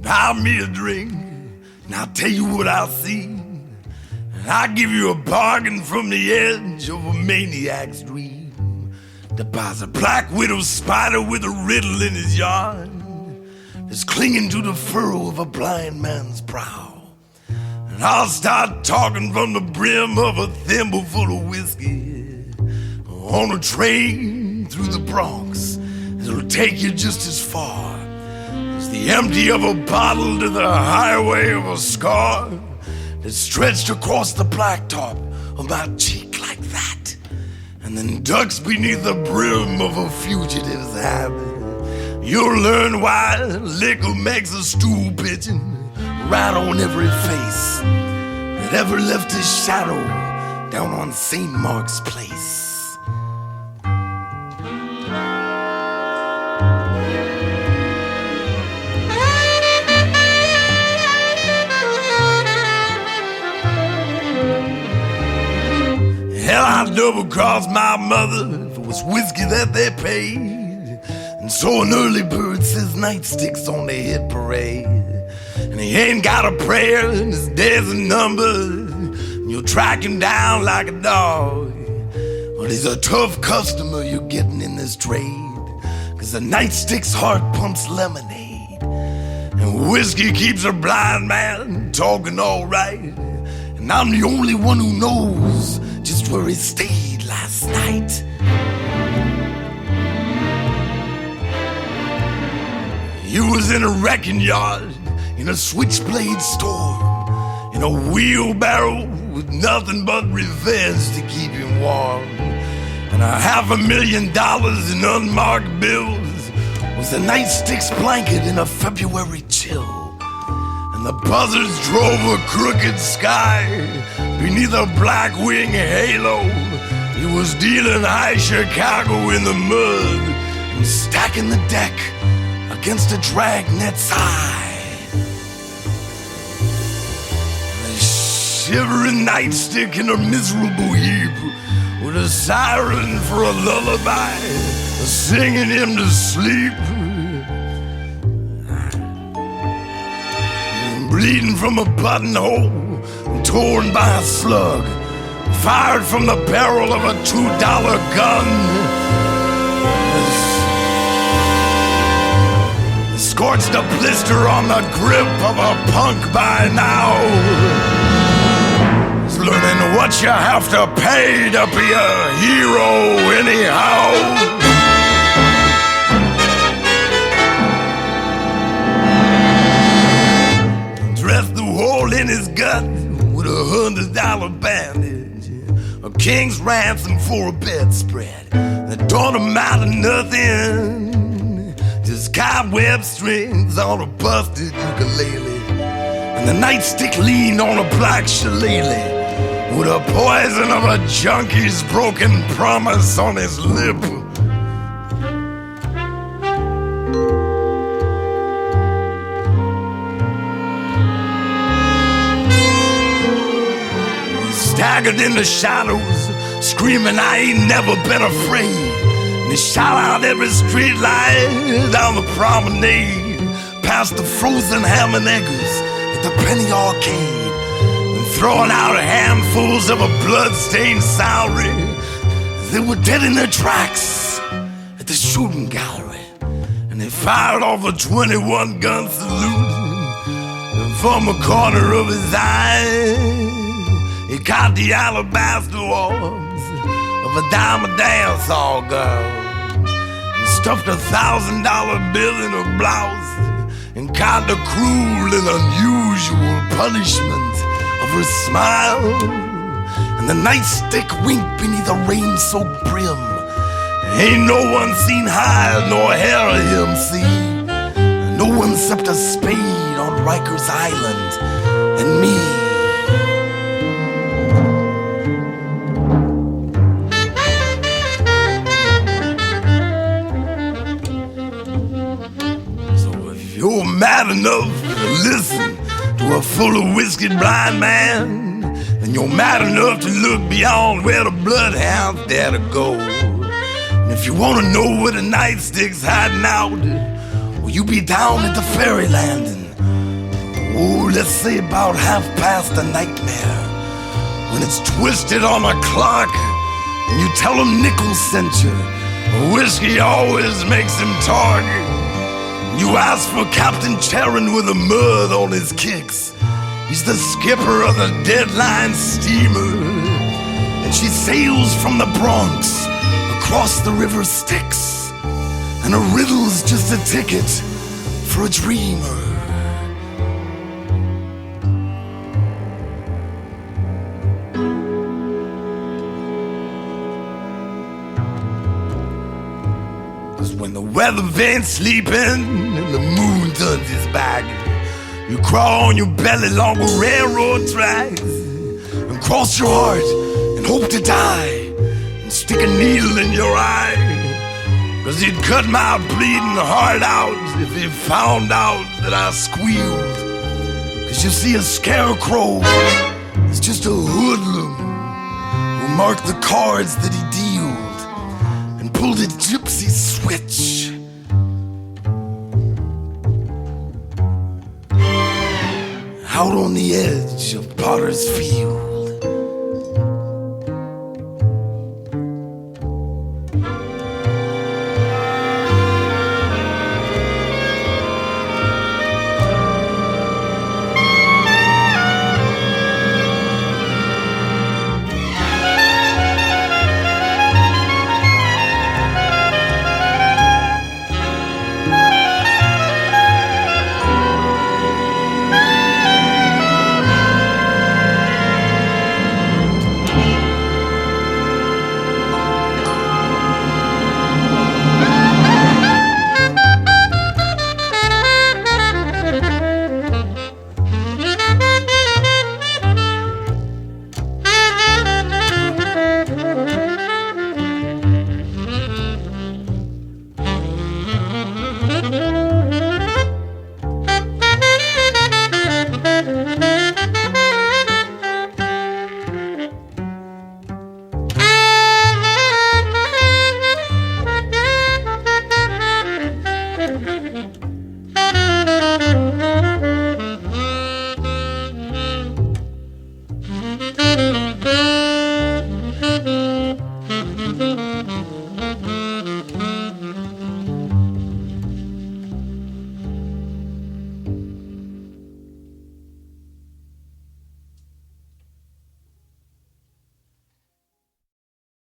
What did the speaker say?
Buy me a drink, and I'll tell you what I'll see. And I'll give you a bargain from the edge of a maniac's dream. That buys a black widow spider with a riddle in his yard, that's clinging to the furrow of a blind man's brow. And I'll start talking from the brim of a thimbleful of whiskey on a train through the Bronx. It'll take you just as far as the empty of a bottle to the highway of a scar that's stretched across the blacktop of my cheek like that, and then ducks beneath the brim of a fugitive's habit. You'll learn why liquor makes a stool pigeon right on every face that ever left his shadow down on St. Mark's Place. Hell, I'd double-cross my mother if it was whiskey that they paid. And so an early bird says nightsticks on the hit parade. And he ain't got a prayer and his days are numbered, and you'll track him down like a dog. But he's a tough customer you're getting in this trade, 'cause the nightstick's heart pumps lemonade, and whiskey keeps a blind man talking all right. And I'm the only one who knows just where he stayed last night. He was in a wrecking yard, in a switchblade store, in a wheelbarrow with nothing but revenge to keep him warm. And $500,000 in unmarked bills was the nightstick's blanket in a February chill. And the buzzards drove a crooked sky beneath a black wing halo. He was dealing high Chicago in the mud and stacking the deck against a dragnet's eye. A shivering nightstick in a miserable heap, with a siren for a lullaby, singing him to sleep. Bleeding from a buttonhole, torn by a slug, fired from the barrel of a $2 gun. Scorched a blister on the grip of a punk by now. He's learning what you have to pay to be a hero anyhow. Dressed the hole in his gut with a $100 bandage, a king's ransom for a bedspread that don't amount to nothing. Just cobweb strings on a busted ukulele, and the nightstick leaned on a black shillelagh with the poison of a junkie's broken promise on his lip. He staggered in the shadows, screaming, "I ain't never been afraid." And he shot out every street light down the promenade, past the frozen ham and eggers at the Penny Arcade, and throwing out handfuls of a blood-stained salary. They were dead in their tracks at the shooting gallery, and they fired off a 21-gun salute. And from the corner of his eye, he caught the alabaster arms of a diamond dance hall girl, and stuffed a $1,000 bill in her blouse, and caught the cruel and unusual punishment of her smile. And the nightstick winked beneath a rain-soaked brim. Ain't no one seen hide nor hair of him see, no one except a spade on Rikers Island and me. You're mad enough to listen to a full of whiskey blind man, and you're mad enough to look beyond where the bloodhounds dare to go. And if you want to know where the nightstick's hiding out, will you be down at the ferry landing Oh, let's say about 1/2 a nightmare, when it's twisted on a clock, and you tell him Nichols sent you. Whiskey always makes him talk. You ask for Captain Charon with a mud on his kicks. He's the skipper of the Deadline steamer, and she sails from the Bronx across the river Styx, and a riddle's just a ticket for a dreamer. When the weather vane's sleeping and the moon turns its back, you crawl on your belly along the railroad tracks and cross your heart and hope to die and stick a needle in your eye, 'cause he'd cut my bleeding heart out if he found out that I squealed. 'Cause you see, a scarecrow is just a hoodlum who marked the cards that he dealt and pulled a gypsy switch. Out on the edge of Potter's Field.